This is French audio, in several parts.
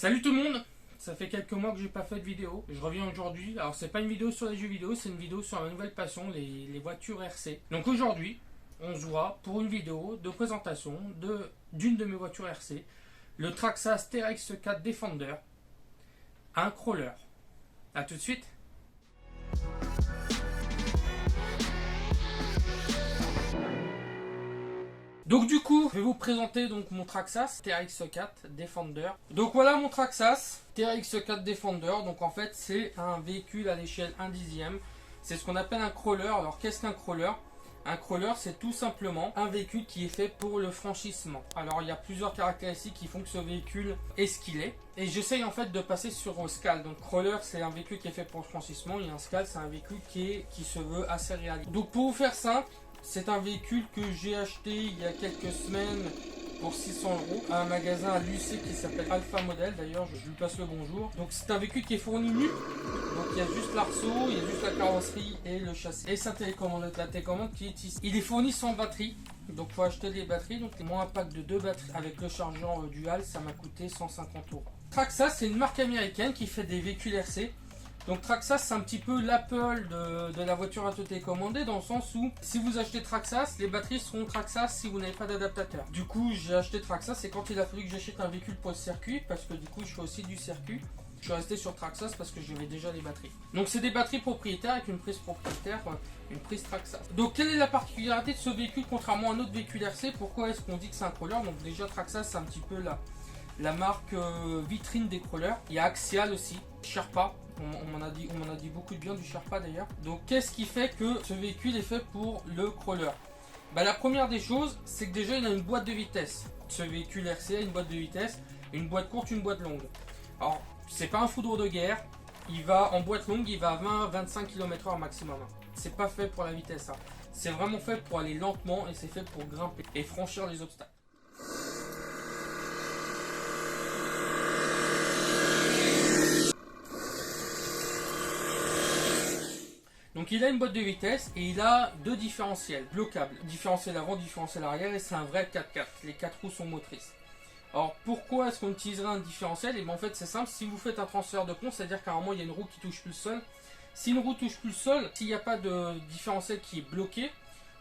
Salut tout le monde. Ça fait quelques mois que j'ai pas fait de vidéo. Je reviens aujourd'hui. Alors c'est pas une vidéo sur les jeux vidéo, c'est une vidéo sur ma nouvelle passion, les voitures RC. Donc aujourd'hui, on se voit pour une vidéo de présentation d'une de mes voitures RC, le Traxxas TRX 4 Defender, un crawler. A tout de suite. Donc du coup, je vais vous présenter donc mon Traxxas TRX 4 Defender. Donc voilà mon Traxxas TRX 4 Defender. Donc en fait, c'est un véhicule à l'échelle 1/10. C'est ce qu'on appelle un crawler. Alors qu'est-ce qu'un crawler? Un crawler, c'est tout simplement un véhicule qui est fait pour le franchissement. Alors il y a plusieurs caractéristiques qui font que ce véhicule est ce qu'il est. Et j'essaye en fait de passer sur Scale. Donc crawler, c'est un véhicule qui est fait pour le franchissement. Et un Scale, c'est un véhicule qui se veut assez réaliste. Donc pour vous faire simple, c'est un véhicule que j'ai acheté il y a quelques semaines pour 600 € à un magasin à l'UC qui s'appelle Alpha Model. D'ailleurs, je lui passe le bonjour. Donc c'est un véhicule qui est fourni nu. Donc il y a juste l'arceau, il y a juste la carrosserie et le châssis. Et sa télécommande, la télécommande qui est ici. Il est fourni sans batterie. Donc il faut acheter les batteries. Donc moi un pack de 2 batteries avec le chargeur dual, ça m'a coûté 150 €. Traxxas, c'est une marque américaine qui fait des véhicules RC. Donc Traxxas, c'est un petit peu l'Apple de la voiture télécommandée, dans le sens où si vous achetez Traxxas, les batteries seront Traxxas si vous n'avez pas d'adaptateur. Du coup, j'ai acheté Traxxas et quand il a fallu que j'achète un véhicule pour le circuit, parce que du coup je fais aussi du circuit, je suis resté sur Traxxas parce que j'avais déjà les batteries. Donc c'est des batteries propriétaires avec une prise propriétaire, une prise Traxxas. Donc quelle est la particularité de ce véhicule contrairement à un autre véhicule RC? Pourquoi est-ce qu'on dit que c'est un crawler? Donc déjà Traxxas, c'est un petit peu la marque vitrine des crawlers. Il y a Axial aussi, Sherpa. On m'en a dit beaucoup de bien du Sherpa d'ailleurs. Donc qu'est-ce qui fait que ce véhicule est fait pour le crawler? La première des choses, c'est que déjà il a une boîte de vitesse. Ce véhicule RC a une boîte de vitesse, une boîte courte, une boîte longue. Alors c'est pas un foudre de guerre, il va en boîte longue, il va à 20-25 km/h maximum. C'est pas fait pour la vitesse, ça. C'est vraiment fait pour aller lentement et c'est fait pour grimper et franchir les obstacles. Donc il a une boîte de vitesse et il a 2 différentiels bloquables. Différentiel avant, différentiel arrière, et c'est un vrai 4x4. Les 4 roues sont motrices. Alors pourquoi est-ce qu'on utiliserait un différentiel? Et bien en fait c'est simple, si vous faites un transfert de pont, c'est-à-dire qu'à un moment il y a une roue qui touche plus le sol. Si une roue touche plus le sol, s'il n'y a pas de différentiel qui est bloqué,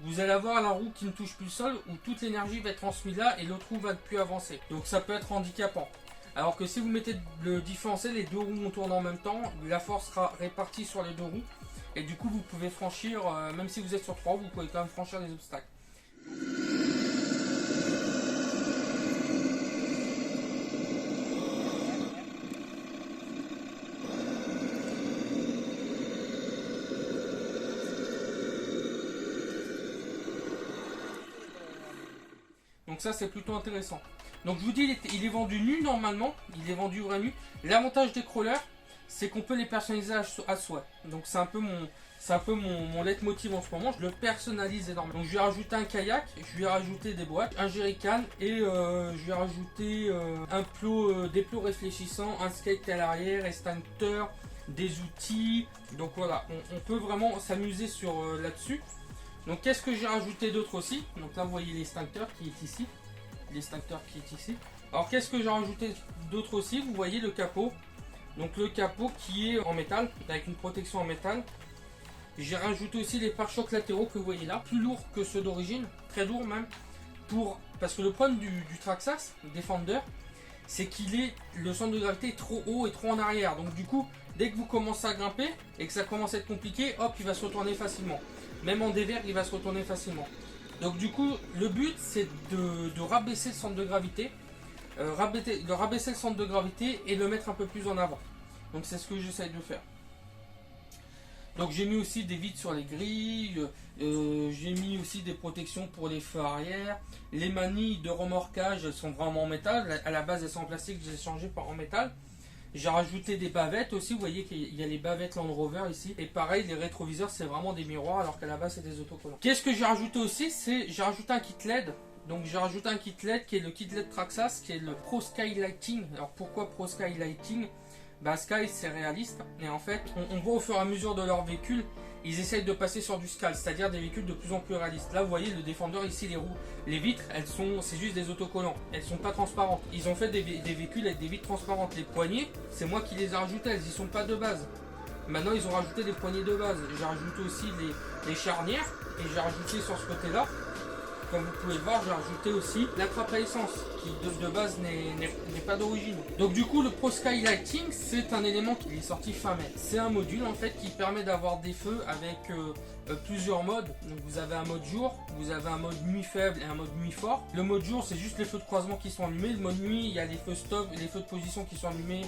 vous allez avoir la roue qui ne touche plus le sol, où toute l'énergie va être transmise là et l'autre roue va ne plus avancer. Donc ça peut être handicapant. Alors que si vous mettez le différentiel, les 2 roues vont tourner en même temps, la force sera répartie sur les 2 roues. Et du coup, vous pouvez franchir, même si vous êtes sur 3 roues, vous pouvez quand même franchir les obstacles. Donc ça, c'est plutôt intéressant. Donc je vous dis, il est vendu nu normalement, il est vendu vrai nu. L'avantage des crawlers, c'est qu'on peut les personnaliser à souhait. Donc c'est un peu mon leitmotiv en ce moment. Je le personnalise énormément. Donc je lui ai rajouté un kayak, je lui ai rajouté des boîtes, un jerrycan et je lui ai rajouté des plots réfléchissants, un skate à l'arrière, extincteur, des outils. Donc voilà, on peut vraiment s'amuser là-dessus. Donc qu'est-ce que j'ai rajouté d'autre aussi? Donc là vous voyez l'extincteur qui est ici. L'extincteur qui est ici. Alors qu'est-ce que j'ai rajouté d'autre aussi? Vous voyez le capot. Donc le capot qui est en métal, avec une protection en métal. J'ai rajouté aussi les pare-chocs latéraux que vous voyez là, plus lourds que ceux d'origine, très lourds même. Parce que le problème du Traxxas Defender, c'est le centre de gravité est trop haut et trop en arrière. Donc du coup, dès que vous commencez à grimper et que ça commence à être compliqué, hop, il va se retourner facilement. Même en dévergue, il va se retourner facilement. Donc du coup, le but c'est de rabaisser le centre de gravité. Rabaisser le centre de gravité et le mettre un peu plus en avant. Donc c'est ce que j'essaye de faire. Donc j'ai mis aussi des vitres sur les grilles, j'ai mis aussi des protections pour les feux arrière. Les manilles de remorquage, elles sont vraiment en métal. À la base elles sont en plastique, je les ai changées en métal. J'ai rajouté des bavettes aussi, vous voyez qu'il y a les bavettes Land Rover ici. Et pareil, les rétroviseurs c'est vraiment des miroirs alors qu'à la base c'est des autocollants. Qu'est-ce que j'ai rajouté aussi? J'ai rajouté un kit LED. Donc j'ai rajouté un kit LED qui est le kit LED Traxxas, qui est le Pro Sky Lighting. Alors pourquoi Pro Sky Lighting? Sky c'est réaliste et en fait on voit au fur et à mesure de leur véhicule, ils essayent de passer sur du scale, c'est-à-dire des véhicules de plus en plus réalistes. Là, vous voyez, le Defender ici, les roues, les vitres, c'est juste des autocollants. Elles sont pas transparentes. Ils ont fait des véhicules avec des vitres transparentes. Les poignées, c'est moi qui les ai rajoutées, elles y sont pas de base. Maintenant, ils ont rajouté des poignées de base. J'ai rajouté aussi les charnières et j'ai rajouté sur ce côté-là. Comme vous pouvez le voir, j'ai rajouté aussi la trappe à essence qui de base n'est pas d'origine. Donc du coup, le Pro Skylighting, c'est un élément qui est sorti fin mai. C'est un module en fait qui permet d'avoir des feux avec plusieurs modes. Donc vous avez un mode jour, vous avez un mode nuit faible et un mode nuit fort. Le mode jour, c'est juste les feux de croisement qui sont allumés. Le mode nuit, il y a les feux stop et les feux de position qui sont allumés.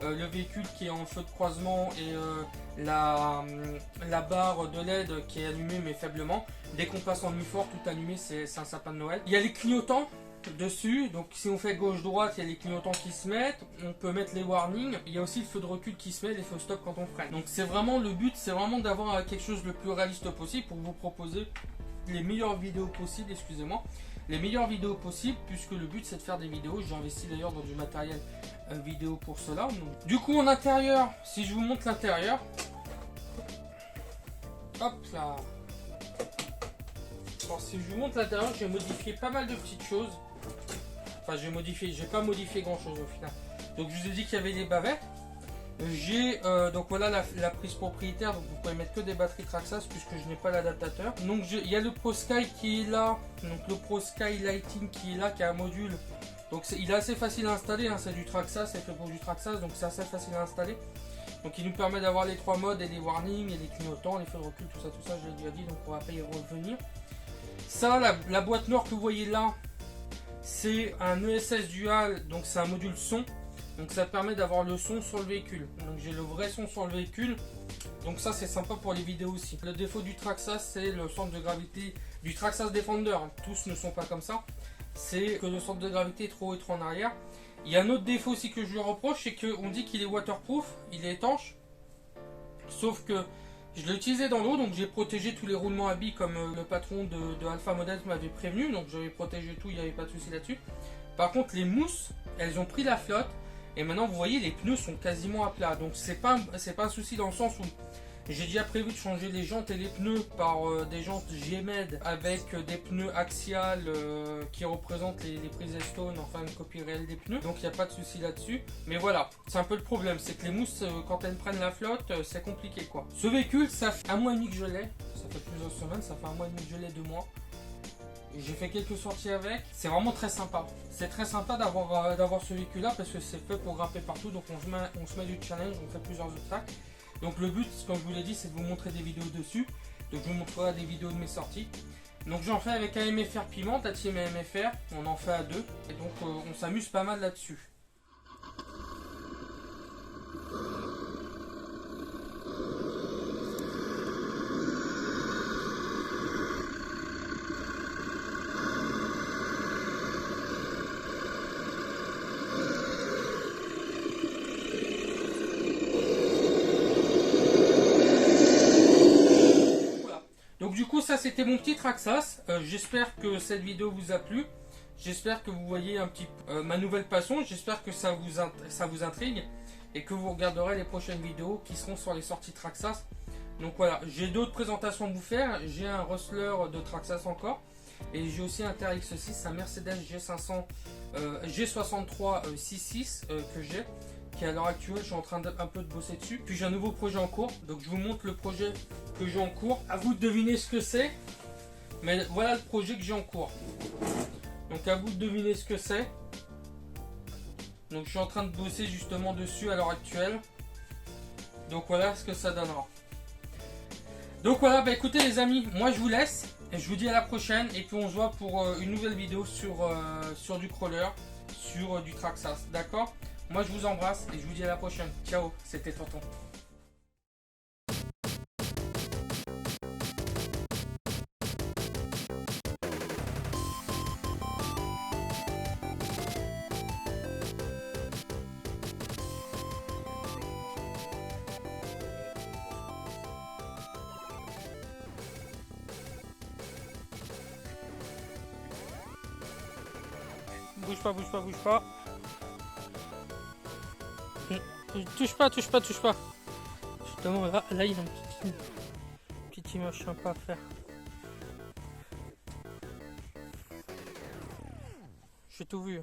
Le véhicule qui est en feu de croisement et la barre de LED qui est allumée mais faiblement. Dès qu'on passe en nuit fort, tout allumé, c'est un sapin de Noël. Il y a les clignotants dessus, donc si on fait gauche-droite, il y a les clignotants qui se mettent. On peut mettre les warnings. Il y a aussi le feu de recul qui se met, les feux stop quand on freine. Donc c'est vraiment le but, c'est vraiment d'avoir quelque chose le plus réaliste possible pour vous proposer les meilleures vidéos possibles, excusez-moi. Les meilleures vidéos possibles, puisque le but c'est de faire des vidéos. J'ai investi d'ailleurs dans du matériel vidéo pour cela. Donc, du coup en intérieur, si je vous montre l'intérieur, hop là. Alors, si je vous montre l'intérieur, j'ai modifié pas mal de petites choses. Enfin j'ai pas modifié grand chose au final. Donc je vous ai dit qu'il y avait des bavettes. J'ai donc voilà la prise propriétaire, donc vous pouvez mettre que des batteries Traxxas puisque je n'ai pas l'adaptateur. Donc il y a le Pro Sky qui est là, donc le Pro Sky Lighting qui est là, qui a un module. Donc il est assez facile à installer, hein, c'est du Traxxas, c'est fait pour du Traxxas, donc c'est assez facile à installer. Donc il nous permet d'avoir les trois modes et les warnings et les clignotants, les feux de recul, tout ça je l'ai déjà dit, donc on va pas y revenir. Ça, la boîte noire que vous voyez là, c'est un ESS dual, donc c'est un module son. Donc ça permet d'avoir le son sur le véhicule. Donc j'ai le vrai son sur le véhicule. Donc ça c'est sympa pour les vidéos aussi. Le défaut du Traxxas, c'est le centre de gravité du Traxxas Defender. Tous ne sont pas comme ça. C'est que le centre de gravité est trop haut et trop en arrière. Il y a un autre défaut aussi que je lui reproche, c'est qu'on dit qu'il est waterproof, il est étanche. Sauf que je l'ai utilisé dans l'eau, donc j'ai protégé tous les roulements à billes comme le patron de Alpha Models m'avait prévenu. Donc j'avais protégé tout, il n'y avait pas de souci là-dessus. Par contre les mousses, elles ont pris la flotte. Et maintenant vous voyez les pneus sont quasiment à plat. Donc c'est pas un souci dans le sens où j'ai déjà prévu de changer les jantes et les pneus par des jantes G-Med avec des pneus axiales qui représentent les prises Stone, enfin une copie réelle des pneus. Donc il n'y a pas de souci là-dessus. Mais voilà, c'est un peu le problème, c'est que les mousses quand elles prennent la flotte, c'est compliqué quoi. Ce véhicule, ça fait un mois et demi que je l'ai. Ça fait plusieurs semaines, ça fait un mois et demi que je l'ai, 2 mois. J'ai fait quelques sorties avec, c'est vraiment très sympa. C'est très sympa d'avoir ce véhicule là parce que c'est fait pour grimper partout. Donc on se met du challenge, on fait plusieurs obstacles. Donc le but, comme je vous l'ai dit, c'est de vous montrer des vidéos dessus. Donc je vous montrerai des vidéos de mes sorties. Donc j'en fais avec un MFR Piment, la team MFR, on en fait à 2. Et donc on s'amuse pas mal là-dessus. Donc du coup ça c'était mon petit Traxxas, j'espère que cette vidéo vous a plu, j'espère que vous voyez un petit ma nouvelle passion, j'espère que ça vous intrigue et que vous regarderez les prochaines vidéos qui seront sur les sorties Traxxas. Donc voilà, j'ai d'autres présentations à vous faire, j'ai un Rustler de Traxxas encore et j'ai aussi un TRX6, un Mercedes G500 G63 66 que j'ai. Qui à l'heure actuelle je suis en train un peu de bosser dessus. Puis j'ai un nouveau projet en cours, donc je vous montre le projet que j'ai en cours. À vous de deviner ce que c'est, mais voilà le projet que j'ai en cours. Donc à vous de deviner ce que c'est. Donc je suis en train de bosser justement dessus à l'heure actuelle. Donc voilà ce que ça donnera. Donc voilà, bah écoutez les amis, moi je vous laisse et je vous dis à la prochaine. Et puis on se voit pour une nouvelle vidéo sur du crawler, sur du Traxxas, d'accord? Moi je vous embrasse et je vous dis à la prochaine. Ciao, c'était Tonton. Bouge pas, bouge pas, bouge pas. Touche pas, touche pas, touche pas. Justement, là il y a un petit... petit machin pas à faire. J'ai tout vu.